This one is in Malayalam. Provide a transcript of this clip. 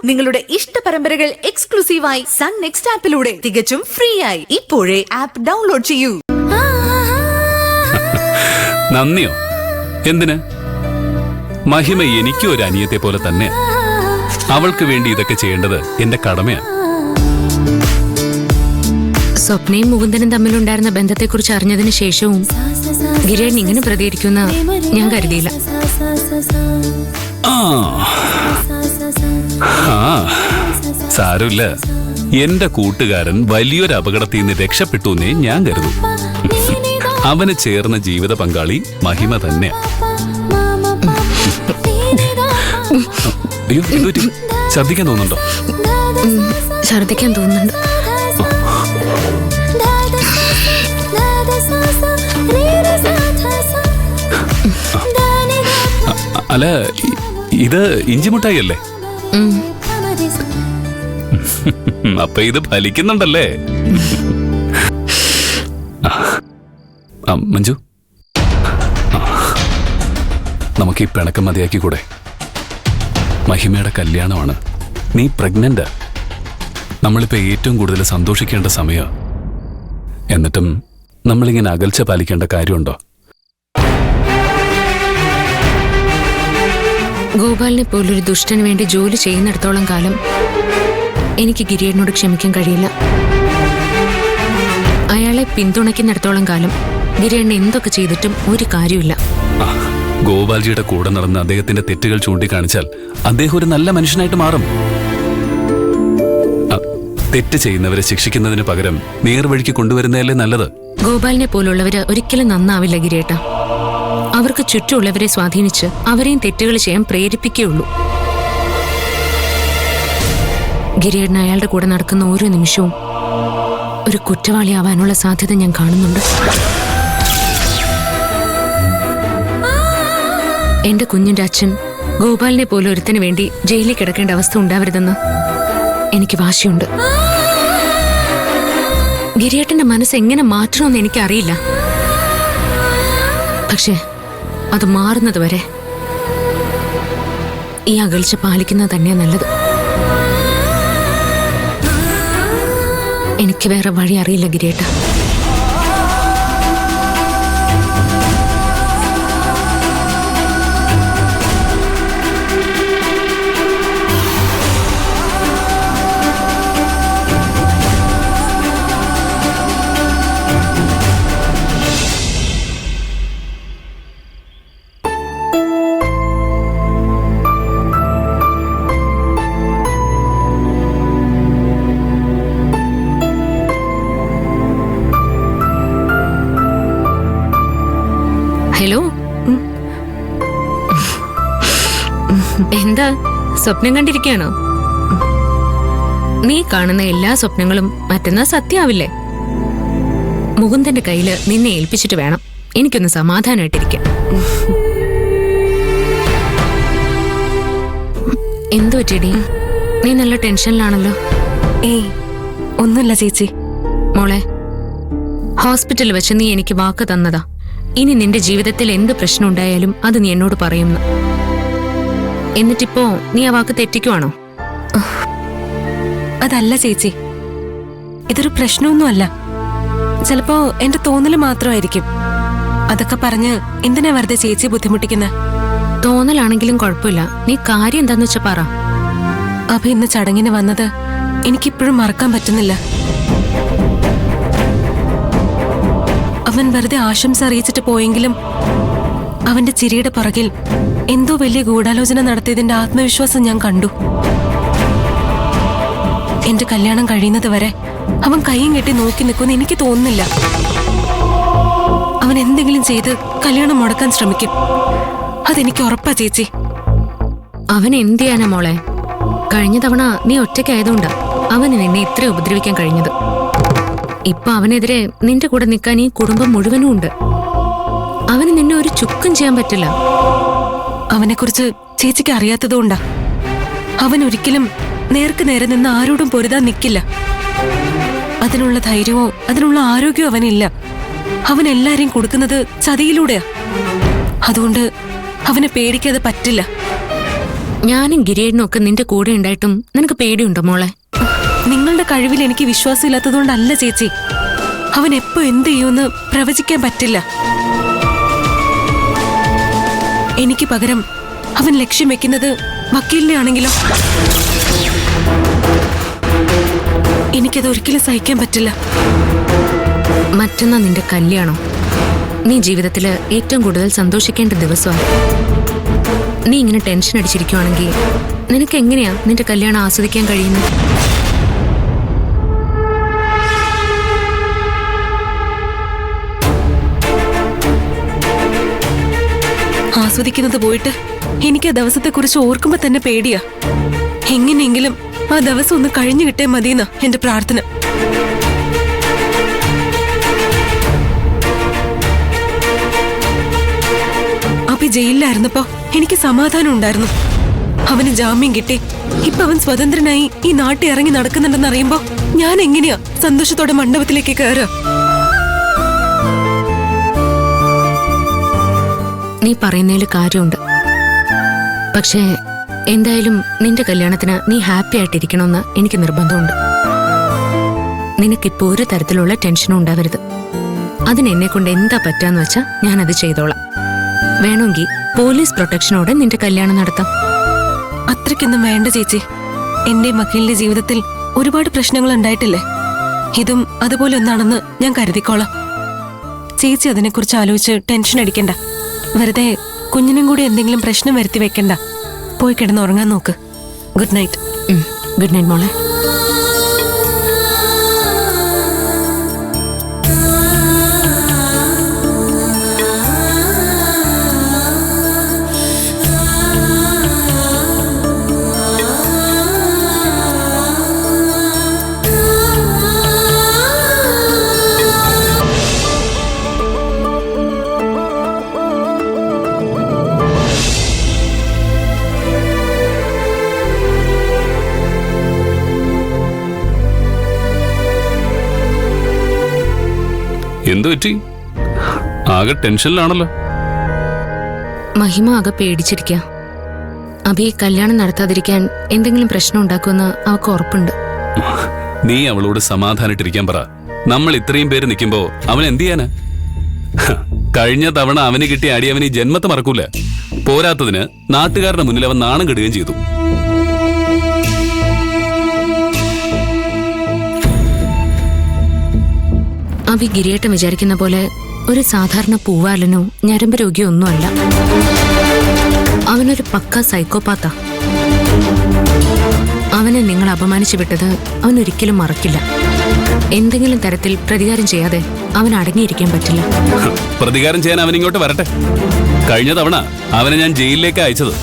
നിങ്ങളുടെ ഇഷ്ട പരമ്പരകൾ എക്സ്ക്ലൂസീവായി സൺ നെക്സ്റ്റ് ആപ്പിലൂടെ തികച്ചും ഫ്രീ ആയി. ഇപ്പോഴേ ആപ്പ് ഡൗൺലോഡ് ചെയ്യൂ. നന്ദിയോ? എന്തിന്? മഹിമ എനിക്കും ഒരു അനിയത്തെ പോലെ തന്നെ. അവൾക്ക് വേണ്ടി ഇതൊക്കെ ചെയ്യേണ്ടത് എന്റെ കടമയാണ്. സ്വപ്നയും മുകുന്ദനും തമ്മിലുണ്ടായിരുന്ന ബന്ധത്തെക്കുറിച്ച് അറിഞ്ഞതിന് ശേഷവും ഗിരിയേട്ടൻ ഇങ്ങനെ പ്രതികരിക്കുന്ന ഞാൻ കരുതിയില്ല. സാരമില്ല, എന്റെ കൂട്ടുകാരൻ വലിയൊരു അപകടത്തിൽ നിന്ന് രക്ഷപ്പെട്ടു എന്നേ ഞാൻ കരുതും. അവന് ചേർന്ന ജീവിത പങ്കാളി മഹിമ തന്നെ. അയ്യോ, എന്തുപറ്റി? ഛർദ്ദിക്കാൻ തോന്നുന്നുണ്ടോ? ഛർദ്ദിക്കാൻ തോന്നുന്നുണ്ട്. അല്ല, ഇത് ഇഞ്ചിമുട്ടായി അല്ലേ? അപ്പൊ ഇത് ഫലിക്കുന്നുണ്ടല്ലേ? മഞ്ജു, നമുക്ക് ഈ പിണക്കം മതിയാക്കിക്കൂടെ? മഹിമയുടെ കല്യാണമാണ്, നീ പ്രഗ്നന്റ്. നമ്മളിപ്പോ ഏറ്റവും കൂടുതൽ സന്തോഷിക്കേണ്ട സമയം. എന്നിട്ടും നമ്മളിങ്ങനെ അകൽച്ച പാലിക്കേണ്ട കാര്യമുണ്ടോ? ഗോപാലിനെ പോലൊരു ദുഷ്ടന് വേണ്ടി ജോലി ചെയ്യുന്നിടത്തോളം കാലം എനിക്ക് ഗിരിയേട്ടനോട് ക്ഷമിക്കാൻ കഴിയില്ല. അയാളെ പിന്തുണയ്ക്കുന്നിടത്തോളം കാലം ഗിരിയേട്ടൻ എന്തൊക്കെ ചെയ്തിട്ടും ഒരു കാര്യമില്ല. ഗോപാൽജിയുടെ കൂടെ നടന്ന് അദ്ദേഹത്തിന്റെ തെറ്റുകൾ ചൂണ്ടിക്കാണിച്ചാൽ അദ്ദേഹം ഒരു നല്ല മനുഷ്യനായിട്ട് മാറും. തെറ്റ് ചെയ്യുന്നവരെ ശിക്ഷിക്കുന്നതിന് പകരം നേർവഴിക്ക് കൊണ്ടുവരുന്നതല്ലേ നല്ലത്. ഗോപാലിനെ പോലുള്ളവര് ഒരിക്കലും നന്നാവില്ല ഗിരിയേട്ട. അവർക്ക് ചുറ്റുമുള്ളവരെ സ്വാധീനിച്ച് അവരെയും തെറ്റുകൾ ചെയ്യാൻ പ്രേരിപ്പിക്കുകയുള്ളൂ. ഗിരിയേട്ടൻ അയാളുടെ കൂടെ നടക്കുന്ന ഓരോ നിമിഷവും ഒരു കുറ്റവാളിയാവാനുള്ള സാധ്യത ഞാൻ കാണുന്നുണ്ട്. എന്റെ കുഞ്ഞിന്റെ അച്ഛൻ ഗോപാലിനെ പോലെ ഒരുത്തിന് വേണ്ടി ജയിലിൽ കിടക്കേണ്ട അവസ്ഥ ഉണ്ടാവരുതെന്ന് എനിക്ക് വാശിയുണ്ട്. ഗിരിയേട്ടന്റെ മനസ്സ് എങ്ങനെ മാറ്റണമെന്ന് എനിക്കറിയില്ല. പക്ഷെ അത് മാറുന്നത് വരെ ഈ അകൽച്ച പാലിക്കുന്നത് തന്നെയാ നല്ലത്. എനിക്ക് വേറെ വഴി അറിയില്ല ഗിരിയേട്ട. ഹലോ, എന്താ സ്വപ്നം കണ്ടിരിക്കുകയാണോ? നീ കാണുന്ന എല്ലാ സ്വപ്നങ്ങളും മറ്റന്നാ സത്യമാവില്ലേ? മുകുന്ദന്റെ കയ്യില് നിന്നെ ഏൽപ്പിച്ചിട്ട് വേണം എനിക്കൊന്ന് സമാധാനമായിട്ടിരിക്കാൻ. എന്തു പറ്റിയടി? നീ നല്ല ടെൻഷനിലാണല്ലോ. ഏയ് ഒന്നുമില്ല ചേച്ചി. മോളെ, ഹോസ്പിറ്റലിൽ വെച്ച് നീ എനിക്ക് വാക്ക് തന്നതാ, ഇനി നിന്റെ ജീവിതത്തിൽ എന്ത് പ്രശ്നം ഉണ്ടായാലും അത് നീ എന്നോട് പറയുന്നു. എന്നിട്ടിപ്പോ നീ ആ വാക്ക് തെറ്റിക്കുവാണോ? അതല്ല ചേച്ചി, ഇതൊരു പ്രശ്നമൊന്നുമല്ല. ചിലപ്പോ എന്റെ തോന്നല് മാത്രമായിരിക്കും. അതൊക്കെ പറഞ്ഞ് എന്തിനാ വെറുതെ ചേച്ചി ബുദ്ധിമുട്ടിക്കുന്നത്? തോന്നലാണെങ്കിലും കുഴപ്പമില്ല, നീ കാര്യം എന്താന്ന് വെച്ചാ പറ. അപ്പൊ ഇന്ന് ചടങ്ങിന് വന്നത് എനിക്കിപ്പോഴും മറക്കാൻ പറ്റുന്നില്ല. അവൻ വെറുതെ ആശംസ അറിയിച്ചിട്ട് പോയെങ്കിലും അവന്റെ ചിരിയുടെ പുറകിൽ എന്തോ വലിയ ഗൂഢാലോചന നടത്തിയതിന്റെ ആത്മവിശ്വാസം ഞാൻ കണ്ടു. എന്റെ കല്യാണം കഴിയുന്നത് വരെ അവൻ കൈയും കെട്ടി നോക്കി നിൽക്കുമെന്ന് എനിക്ക് തോന്നുന്നില്ല. അവൻ എന്തെങ്കിലും ചെയ്ത് കല്യാണം മുടക്കാൻ ശ്രമിക്കും. അതെനിക്ക് ഉറപ്പാ ചേച്ചി. അവൻ എന്ത് ചെയ്യാനാ മോളെ? കഴിഞ്ഞ തവണ നീ ഒറ്റയ്ക്കായതുകൊണ്ടാ അവന് നിന്നെ ഇത്ര ഉപദ്രവിക്കാൻ കഴിഞ്ഞത്. ഇപ്പൊ അവനെതിരെ നിന്റെ കൂടെ നിൽക്കാൻ ഈ കുടുംബം മുഴുവനും ഉണ്ട്. അവന് നിന്നെ ഒരു ചുക്കും ചെയ്യാൻ പറ്റില്ല. അവനെക്കുറിച്ച് ചേച്ചിക്ക് അറിയാത്തതുകൊണ്ടാ. അവൻ ഒരിക്കലും നേർക്ക് നേരെ നിന്ന് ആരോടും പൊരുതാൻ നിൽക്കില്ല. അതിനുള്ള ധൈര്യമോ അതിനുള്ള ആരോഗ്യമോ അവനില്ല. അവൻ എല്ലാരെയും കൊടുക്കുന്നത് ചതിയിലൂടെയാ. അതുകൊണ്ട് അവനെ പേടിക്കാതെ പറ്റില്ല. ഞാനും ഗിരിയേട്ടനും ഒക്കെ നിന്റെ കൂടെ ഉണ്ടായിട്ടും നിനക്ക് പേടിയുണ്ടോ മോളെ? നിങ്ങളുടെ കഴിവിൽ എനിക്ക് വിശ്വാസമില്ലാത്തതുകൊണ്ടല്ല ചേച്ചി. അവൻ എപ്പോ എന്ത് ചെയ്യുമെന്ന് പ്രവചിക്കാൻ പറ്റില്ല. എനിക്ക് പകരം അവൻ ലക്ഷ്യം വെക്കുന്നത് വക്കീലിനെ ആണെങ്കിലോ? എനിക്കത് ഒരിക്കലും സഹിക്കാൻ പറ്റില്ല. മറ്റന്നാ നിന്റെ കല്യാണം. നീ ജീവിതത്തില് ഏറ്റവും കൂടുതൽ സന്തോഷിക്കേണ്ട ദിവസമാണ്. നീ ഇങ്ങനെ ടെൻഷൻ അടിച്ചിരിക്കുവാണെങ്കിൽ നിനക്ക് എങ്ങനെയാ നിന്റെ കല്യാണം ആസ്വദിക്കാൻ കഴിയുന്നത്? ആസ്വദിക്കുന്നത് പോയിട്ട് എനിക്ക് ആ ദിവസത്തെക്കുറിച്ച് ഓർക്കുമ്പോ തന്നെ പേടിയാ. എങ്ങനെയെങ്കിലും ആ ദിവസം ഒന്ന് കഴിഞ്ഞു കിട്ടേ മതിയെന്നാ എന്റെ പ്രാർത്ഥന. അപ്പൊ ജയിലിലായിരുന്നപ്പോ എനിക്ക് സമാധാനം ഉണ്ടായിരുന്നു. അവന് ജാമ്യം കിട്ടി. ഇപ്പൊ അവൻ സ്വതന്ത്രനായി ഈ നാട്ടിൽ ഇറങ്ങി നടക്കുന്നുണ്ടെന്ന് അറിയുമ്പോ ഞാൻ എങ്ങനെയാ സന്തോഷത്തോടെ മണ്ഡപത്തിലേക്ക് കയറുക? നീ പറയുന്നതിൽ കാര്യമുണ്ട്. പക്ഷേ എന്തായാലും നിന്റെ കല്യാണത്തിന് നീ ഹാപ്പി ആയിട്ടിരിക്കണമെന്ന് എനിക്ക് നിർബന്ധമുണ്ട്. നിനക്കിപ്പോ ഒരു തരത്തിലുള്ള ടെൻഷനും ഉണ്ടാവരുത്. അതിനെന്നെ കൊണ്ട് എന്താ പറ്റാന്ന് വെച്ചാ ഞാനത് ചെയ്തോളാം. വേണമെങ്കിൽ പോലീസ് പ്രൊട്ടക്ഷനോടെ നിന്റെ കല്യാണം നടത്താം. അത്രയ്ക്കൊന്നും വേണ്ട ചേച്ചി. എന്റെ മക്കളുടെ ജീവിതത്തിൽ ഒരുപാട് പ്രശ്നങ്ങൾ ഉണ്ടായിട്ടില്ലേ? ഇതും അതുപോലെ ഒന്നാണെന്ന് ഞാൻ കരുതിക്കോളാം. ചേച്ചി അതിനെക്കുറിച്ച് ആലോചിച്ച് ടെൻഷൻ അടിക്കണ്ട. വെറുതെ കുഞ്ഞിനും കൂടി എന്തെങ്കിലും പ്രശ്നം വരുത്തി വെക്കണ്ട. പോയി കിടന്ന് ഉറങ്ങാൻ നോക്ക്. Good night. ഗുഡ് നൈറ്റ് മോളെ. എന്തു പറ്റി? ആകെ ടെൻഷനിലാണല്ലോ. മഹിമ ആകെ പേടിച്ചിരിക്ക. അഭി കല്യാണം നടത്താതിരിക്കാൻ എന്തെങ്കിലും പ്രശ്നം ഉണ്ടാക്കുമെന്ന് അവക്ക് ഉറപ്പുണ്ട്. നീ അവളോട് സമാധാനിട്ടിരിക്കാൻ പറ. നമ്മൾ ഇത്രയും പേര് നിൽക്കുമ്പോ അവൻ എന്ത് ചെയ്യാനാ? കഴിഞ്ഞ തവണ അവന് കിട്ടിയ അടി അവന് ഈ ജന്മത്തെ മറക്കൂല. പോരാത്തതിന് നാട്ടുകാരുടെ മുന്നിൽ അവൻ നാണം കെടുകയും ചെയ്തു. അഭി ഗിരിയേട്ടൻ വിചാരിക്കുന്ന പോലെ ഒരു സാധാരണ പൂവാലനോ ഞരമ്പ് രോഗിയോ ഒന്നുമല്ല. അവനൊരു പക്ക സൈക്കോപാത്താ. അവനെ നിങ്ങൾ അപമാനിച്ചു വിട്ടത് അവൻ ഒരിക്കലും മറക്കില്ല. എന്തെങ്കിലും തരത്തിൽ പ്രതികാരം ചെയ്യാതെ അവൻ അടങ്ങിയിരിക്കാൻ പറ്റില്ല. പ്രതികാരം ചെയ്യാൻ അവൻ ഇങ്ങോട്ട് വരട്ടെ. കഴിഞ്ഞ തവണ അവനെ ഞാൻ ജയിലിലേക്ക് അയച്ചത്